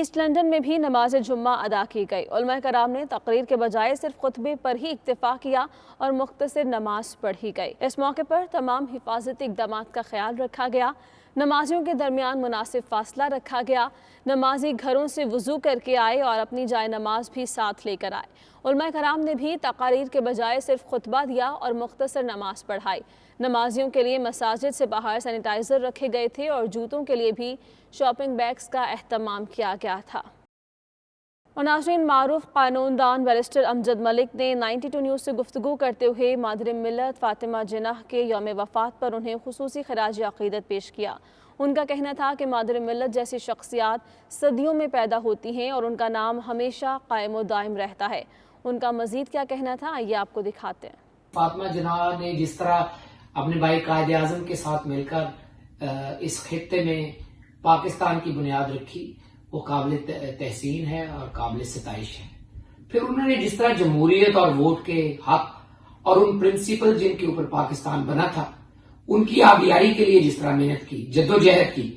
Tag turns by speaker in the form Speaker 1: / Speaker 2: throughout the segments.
Speaker 1: Asset London میں بھی نماز جمعہ ادا کی گئی۔ علماء کرام نے تقریر کے بجائے صرف خطبے پر ہی اکتفا کیا اور مختصر نماز پڑھی گئی۔ اس موقع پر تمام حفاظتی اقدامات کا خیال رکھا گیا۔ نمازیوں کے درمیان مناسب فاصلہ رکھا گیا۔ نمازی گھروں سے وضو کر کے آئے اور اپنی جائے نماز بھی ساتھ لے کر آئے۔ علماء کرام نے بھی تقاریر کے بجائے صرف خطبہ دیا اور مختصر نماز پڑھائی۔ نمازیوں کے لیے مساجد سے باہر سینیٹائزر رکھے گئے تھے اور جوتوں کے لیے بھی شاپنگ بیگز کا اہتمام کیا گیا تھا۔ اور ناظرین، معروف قانون دان بیرسٹر امجد ملک نے 92 نیوز سے گفتگو کرتے ہوئے مادر ملت فاطمہ جناح کے یوم وفات پر انہیں خصوصی خراج عقیدت پیش کیا۔ ان کا کہنا تھا کہ مادر ملت جیسی شخصیات صدیوں میں پیدا ہوتی ہیں اور ان کا نام ہمیشہ قائم و دائم رہتا ہے۔ ان کا مزید کیا کہنا تھا، آئیے آپ کو دکھاتے ہیں۔
Speaker 2: فاطمہ جناح نے جس طرح اپنے بھائی قائد اعظم کے ساتھ مل کر اس خطے میں پاکستان کی بنیاد رکھی، وہ قابل تحسین ہے اور قابل ستائش ہے۔ پھر انہوں نے جس طرح جمہوریت اور ووٹ کے حق اور ان پرنسپل جن کے اوپر پاکستان بنا تھا، ان کی آبیائی کے لیے جس طرح محنت کی، جدوجہد کی،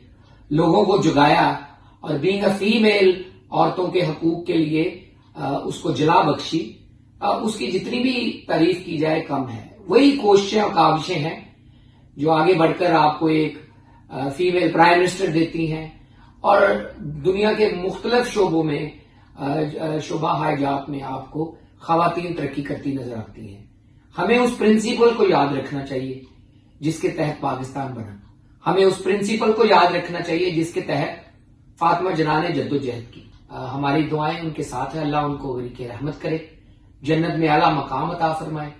Speaker 2: لوگوں کو جگایا اور بینگ اے فیمیل عورتوں کے حقوق کے لیے اس کو جلا بخشی، اس کی جتنی بھی تعریف کی جائے کم ہے۔ وہی کوششیں اور کاوشیں ہیں جو آگے بڑھ کر آپ کو ایک فیمیل پرائم منسٹر دیتی ہیں اور دنیا کے مختلف شعبوں میں شعبہ حاجات میں آپ کو خواتین ترقی کرتی نظر آتی ہیں۔ ہمیں اس پرنسپل کو یاد رکھنا چاہیے جس کے تحت پاکستان بنا۔ ہمیں اس پرنسپل کو یاد رکھنا چاہیے جس کے تحت فاطمہ جناح نے جدوجہد کی۔ ہماری دعائیں ان کے ساتھ ہیں، اللہ ان کو غریق رحمت کرے، جنت میں اعلیٰ مقام عطا فرمائے۔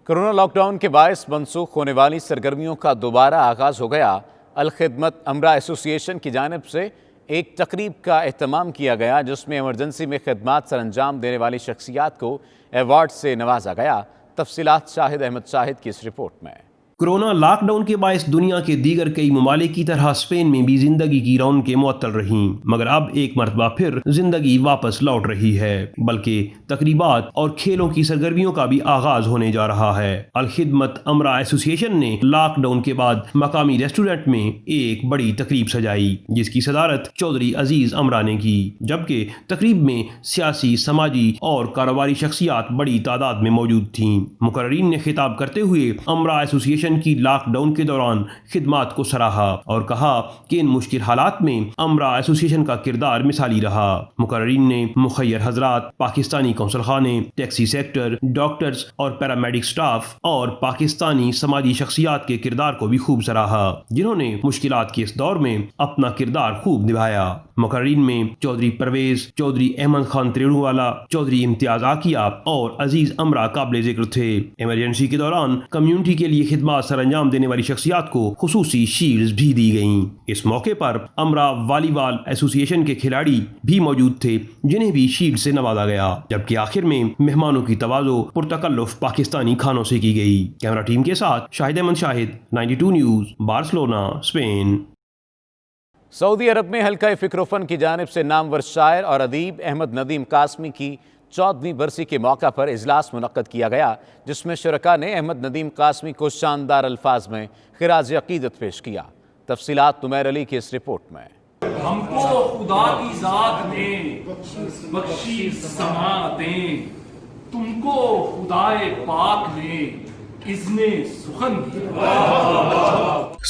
Speaker 3: کورونا لاک ڈاؤن کے باعث منسوخ ہونے والی سرگرمیوں کا دوبارہ آغاز ہو گیا۔ الخدمت امرا ایسوسی ایشن کی جانب سے ایک تقریب کا اہتمام کیا گیا جس میں ایمرجنسی میں خدمات سر انجام دینے والی شخصیات کو ایوارڈ سے نوازا گیا۔ تفصیلات شاہد احمد شاہد کی اس رپورٹ میں۔
Speaker 4: کورونا لاک ڈاؤن کے باعث دنیا کے دیگر کئی ممالک کی طرح اسپین میں بھی زندگی کی رونقیں معطل رہیں، مگر اب ایک مرتبہ پھر زندگی واپس لوٹ رہی ہے، بلکہ تقریبات اور کھیلوں کی سرگرمیوں کا بھی آغاز ہونے جا رہا ہے۔ الخدمت امرا ایسوسی ایشن نے لاک ڈاؤن کے بعد مقامی ریسٹورنٹ میں ایک بڑی تقریب سجائی جس کی صدارت چودھری عزیز امرا نے کی، جبکہ تقریب میں سیاسی، سماجی اور کاروباری شخصیات بڑی تعداد میں موجود تھیں۔ مقررین نے خطاب کرتے ہوئے امرا ایسوسی ایشن کی لاک ڈاؤن کے دوران خدمات کو سراہا اور کہا کہ ان مشکل حالات میں امرا ایسوسی ایشن کا کردار مثالی رہا۔ مقررین نے مخیر حضرات، پاکستانی قونصل خانے، ٹیکسی سیکٹر، ڈاکٹرز اور پیرامیڈک سٹاف اور پاکستانی سماجی شخصیات کے کردار کو بھی خوب سراہا، جنہوں نے مشکلات کے اس دور میں اپنا کردار خوب نبھایا۔ مقررین میں چودھری پرویز، چودھری احمد خان تریڑووالا، چودھری امتیاز عاقیہ اور عزیز امرا قابل ذکر تھے۔ ایمرجنسی کے دوران کمیونٹی کے لیے خدمات سر انجام دینے والی شخصیات کو خصوصی شیلڈز بھی دی گئیں۔ اس موقع پر امرا والی بال ایسوسی ایشن کے کھلاڑی بھی موجود تھے جنہیں بھی شیلڈ سے نوازا گیا، جبکہ آخر میں مہمانوں کی تواضع پرتکلف پاکستانی کھانوں سے کی گئی۔ کیمرہ ٹیم کے ساتھ شاہد احمد شاہد، 92 نیوز، بارسلونا، اسپین۔
Speaker 3: سعودی عرب میں حلقہ فکر و فن کی جانب سے نامور شاعر اور ادیب احمد ندیم قاسمی کی 14ویں برسی کے موقع پر اجلاس منعقد کیا گیا، جس میں شرکاء نے احمد ندیم قاسمی کو شاندار الفاظ میں خراج عقیدت پیش کیا۔ تفصیلات نمیر علی کی اس رپورٹ میں۔
Speaker 5: ہم کو خدا کی ذات نے بخشی سماعتیں، تم کو خدائے پاک نے اذن سخن دیا۔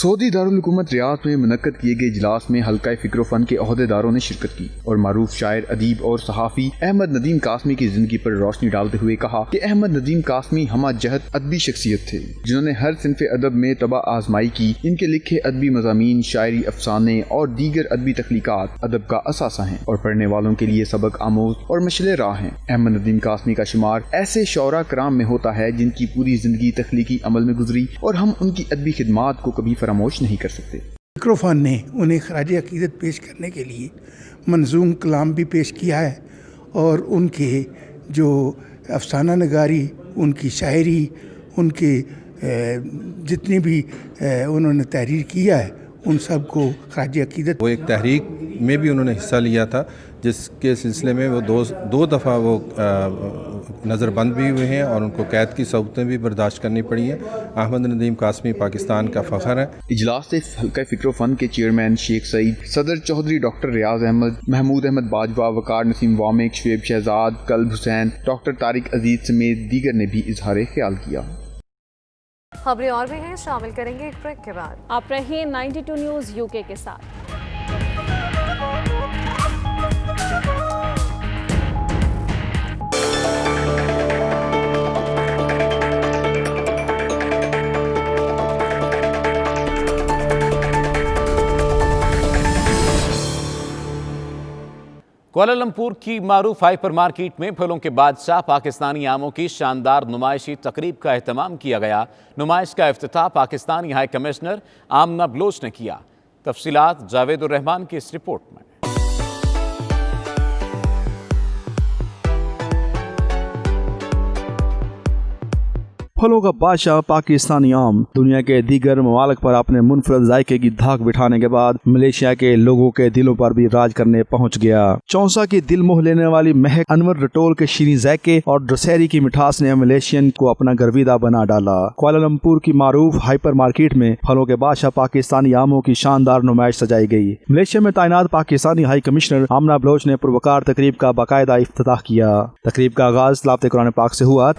Speaker 6: سعودی دارالحکومت ریاض میں منعقد کیے گئے اجلاس میں حلقہ فکر و فن کے عہدیداروں نے شرکت کی اور معروف شاعر، ادیب اور صحافی احمد ندیم قاسمی کی زندگی پر روشنی ڈالتے ہوئے کہا کہ احمد ندیم قاسمی ہمہ جہت ادبی شخصیت تھے جنہوں نے ہر صنف ادب میں طبع آزمائی کی۔ ان کے لکھے ادبی مضامین، شاعری، افسانے اور دیگر ادبی تخلیقات ادب کا اثاثہ ہیں اور پڑھنے والوں کے لیے سبق آموز اور مشعل راہ ہیں۔ احمد ندیم قاسمی کا شمار ایسے شعراء کرام میں ہوتا ہے جن کی پوری زندگی تخلیقی عمل میں گزری اور ہم ان کی ادبی خدمات کو کبھی فراموش نہیں کر سکتے۔
Speaker 7: فکر و فن نے انہیں خراج عقیدت پیش کرنے کے لیے منظوم کلام بھی پیش کیا ہے اور ان کے جو افسانہ نگاری، ان کی شاعری، ان کے جتنی بھی انہوں نے تحریر کیا ہے ان سب کو خراج عقیدت۔
Speaker 8: وہ ایک تحریک میں بھی انہوں نے حصہ لیا تھا جس کے سلسلے میں وہ دو دفعہ وہ نظر بند بھی ہوئے ہیں اور ان کو قید کی صعوبتیں بھی برداشت کرنی پڑی ہیں۔ احمد ندیم قاسمی پاکستان کا فخر ہے۔
Speaker 6: اجلاس سے حلقہ فکر و فن کے چیئرمین شیخ سعید، صدر چودھری ڈاکٹر ریاض احمد، محمود احمد باجوہ، وقار نسیم وامک، شعیب شہزاد، کلب حسین، ڈاکٹر طارق عزیز سمیت دیگر نے بھی اظہار خیال کیا۔
Speaker 9: خبریں اور بھی ہیں، شامل کریں گے ایک بریک کے بعد۔
Speaker 1: آپ رہیے 92 نیوز UK کے ساتھ۔
Speaker 3: کوالالمپور کی معروف ہائپر مارکیٹ میں پھلوں کے بادشاہ پاکستانی آموں کی شاندار نمائشی تقریب کا اہتمام کیا گیا۔ نمائش کا افتتاح پاکستانی ہائی کمشنر آمنہ بلوچ نے کیا۔ تفصیلات جاوید الرحمان کی اس رپورٹ میں۔
Speaker 10: پھلوں کا بادشاہ پاکستانی آم دنیا کے دیگر ممالک پر اپنے منفرد ذائقے کی دھاک بٹھانے کے بعد ملیشیا کے لوگوں کے دلوں پر بھی راج کرنے پہنچ گیا۔ چونسا کی دل موہ لینے والی مہک، انور رٹول کے شیریں ذائقے اور ڈسہری کی مٹھاس نے ملیشین کو اپنا گرویدہ بنا ڈالا۔ کوالالمپور کی معروف ہائپر مارکیٹ میں پھلوں کے بادشاہ پاکستانی آموں کی شاندار نمائش سجائی گئی۔ ملیشیا میں تعینات پاکستانی ہائی کمشنر آمنہ بلوچ نے پروقار تقریب کا باقاعدہ افتتاح کیا۔ تقریب کا آغاز تلاوت قرآن پاک سے ہوا۔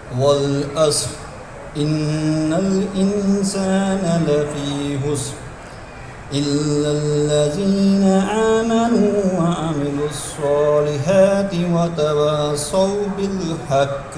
Speaker 11: إن الإنسان لفي خسر إلا الذين آمنوا وعملوا الصالحات وتواصوا بالحق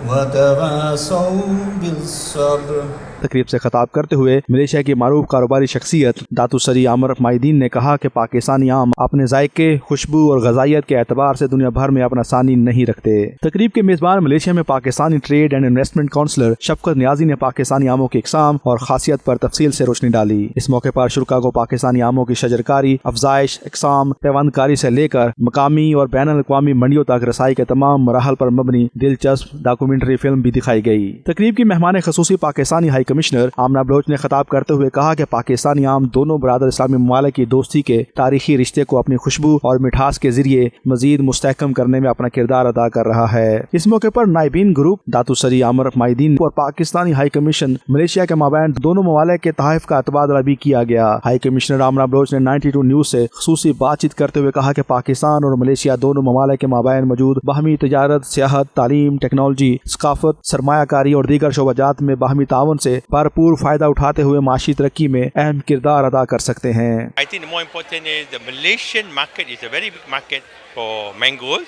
Speaker 11: وتواصوا بالصبر۔
Speaker 10: تقریب سے خطاب کرتے ہوئے ملیشیا کی معروف کاروباری شخصیت داتو سری عامر مائیدین نے کہا کہ پاکستانی آم اپنے ذائقے، خوشبو اور غذائیت کے اعتبار سے دنیا بھر میں اپنا ثانی نہیں رکھتے۔ تقریب کے میزبان ملیشیا میں Pakistani trade and investment counsellor Shafqat Niazi نے پاکستانی آموں کی اقسام اور خاصیت پر تفصیل سے روشنی ڈالی۔ اس موقع پر شرکاء کو پاکستانی آموں کی شجرکاری، افزائش، اقسام، پیوند کاری سے لے کر مقامی اور بین الاقوامی منڈیوں تک رسائی کے تمام مراحل پر مبنی دلچسپ ڈاکومنٹری فلم بھی دکھائی گئی۔ تقریب کی مہمان خصوصی پاکستانی ہائی کمشنر آمنہ بلوچ نے خطاب کرتے ہوئے کہا کہ پاکستانی آم دونوں برادر اسلامی ممالک کی دوستی کے تاریخی رشتے کو اپنی خوشبو اور مٹھاس کے ذریعے مزید مستحکم کرنے میں اپنا کردار ادا کر رہا ہے۔ اس موقع پر نائبین گروپ داتو سری عامر مائیدین اور پاکستانی ہائی کمیشن ملیشیا کے مابین دونوں ممالک کے تحائف کا تبادلہ بھی کیا گیا۔ ہائی کمشنر آمنہ بلوچ نے 92 نیوز سے خصوصی بات چیت کرتے ہوئے کہا کہ پاکستان اور ملیشیا دونوں ممالک کے مابین موجود باہمی تجارت، سیاحت، تعلیم، ٹیکنالوجی، ثقافت، سرمایہ کاری اور دیگر شعبہ جات میں باہمی تعاون سے بھرپور فائدہ اٹھاتے ہوئے معاشی ترقی میں اہم کردار ادا کر سکتے ہیں۔
Speaker 12: I think the more important is the Malaysian market is a very big market for mangoes,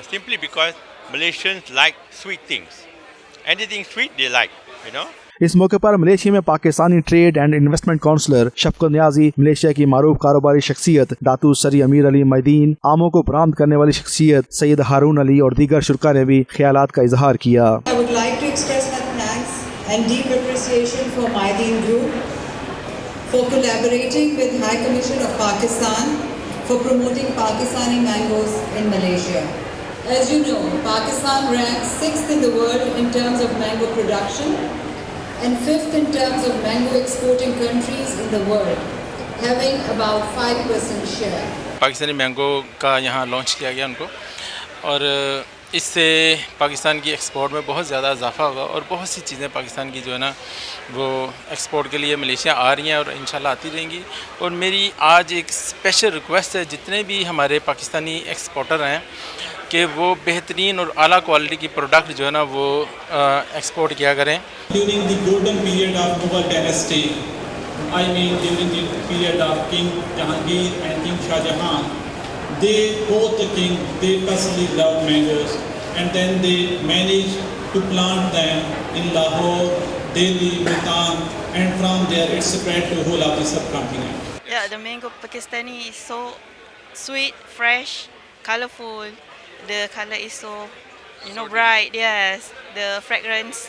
Speaker 12: simply because Malaysians like sweet things. Anything sweet they like, you know.
Speaker 10: اس موقع پر ملیشیا میں Pakistani trade and investment counsellor Shafqat Niazi, Malaysia کی معروف کاروباری شخصیت داتو سری امیر علی مائیدین، آموں کو برآمد کرنے والی شخصیت سید ہارون علی اور دیگر شرکاء نے بھی خیالات کا اظہار کیا۔
Speaker 13: I would like to express my thanks and deep appreciation for Mydin Group for collaborating with High Commission of Pakistan for promoting Pakistani mangoes in Malaysia. As you know, Pakistan ranks 6th in the world in terms of mango production and 5th in terms of mango exporting countries in the world, having about 5% share.
Speaker 14: Pakistani mango کا یہاں launch کیا گیا ان کو، اور اس سے پاکستان کی export میں بہت زیادہ اضافہ ہوگا، اور بہت سی چیزیں پاکستان کی جو ہے نا وہ ایکسپورٹ کے لیے ملیشیا آ رہی ہیں اور انشاءاللہ آتی رہیں گی۔ اور میری آج ایک اسپیشل ریکویسٹ ہے جتنے بھی ہمارے پاکستانی ایکسپورٹر ہیں کہ وہ بہترین اور اعلیٰ کوالٹی کی پروڈکٹ جو ہے نا وہ ایکسپورٹ کیا کریں۔
Speaker 15: During the golden period of Mughal dynasty, I mean during the period of King Jahangir and King Shah Jahan, both the king, they personally loved mangoes, and then they managed to plant them in Lahore, Delhi, Multan, and from there it spread to whole of the subcontinent.
Speaker 16: Yeah, the mango Pakistani is so sweet, fresh, colorful. The color is so, bright. Yes, the fragrance.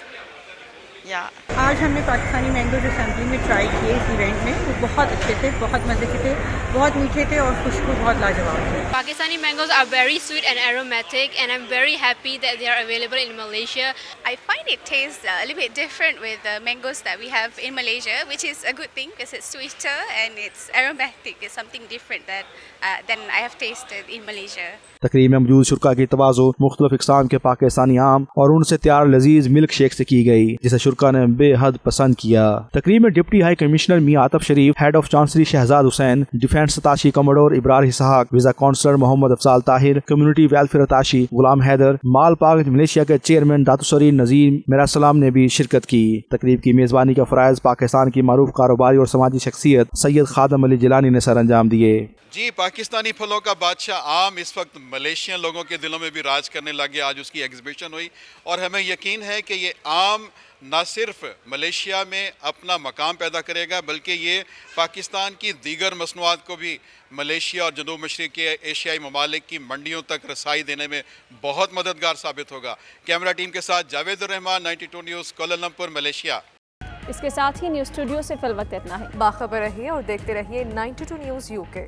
Speaker 16: Yeah.
Speaker 17: آج ہم نے Pakistani mangoes assembly میں try کیے اس event میں، وہ بہت اچھے تھے, بہت مزے کے تھے, بہت میٹھے تھے اور خوشبو بہت لاجواب تھی.
Speaker 18: Pakistani mangoes are very sweet and aromatic, and I'm very happy that they are available in Malaysia.
Speaker 19: I find it tastes a little bit different with the mangoes that we have in Malaysia, which is a good thing because it's sweeter and it's aromatic. It's something different than I have tasted in Malaysia.
Speaker 10: تقریب میں موجود شرکا کی توازو مختلف اقسام کے پاکستانی آم اور ان سے تیار لذیذ ملک شیک سے کی گئی, جسے شرکا نے بے حد پسند کیا. تقریب میں deputy high commissioner Mian Atif Sharif, head of chancery Shahzad Hussain, defence attache commodore Abrar Ishaq, visa counsellor Muhammad Afzal Tahir, community welfare attache Ghulam Haider, مال پاک ملیشیا کے چیئرمین داتو سری نظیر میرا سلام نے بھی شرکت کی. تقریب کی میزبانی کا فرائض پاکستان کی معروف کاروباری اور سماجی شخصیت سید خادم علی جیلانی نے سر انجام دیے.
Speaker 20: جی, پاکستانی پھلوں کا بادشاہ آم اس وقت ملیشین لوگوں کے دلوں میں بھی راج کرنے لگے. آج اس کی ایگزیبیشن ہوئی اور ہمیں یقین ہے کہ یہ آم نہ صرف ملیشیا میں اپنا مقام پیدا کرے گا بلکہ یہ پاکستان کی دیگر مصنوعات کو بھی ملیشیا اور جنوب مشرقی ایشیائی ممالک کی منڈیوں تک رسائی دینے میں بہت مددگار ثابت ہوگا. کیمرہ ٹیم کے ساتھ جاوید الرحمان, 92 نیوز, کوالالمپور, ملیشیا.
Speaker 1: اس کے ساتھ ہی نیوز اسٹوڈیو سے فی الوقت اتنا ہے.
Speaker 9: باخبر رہیے اور دیکھتے رہیے 92 نیوز UK.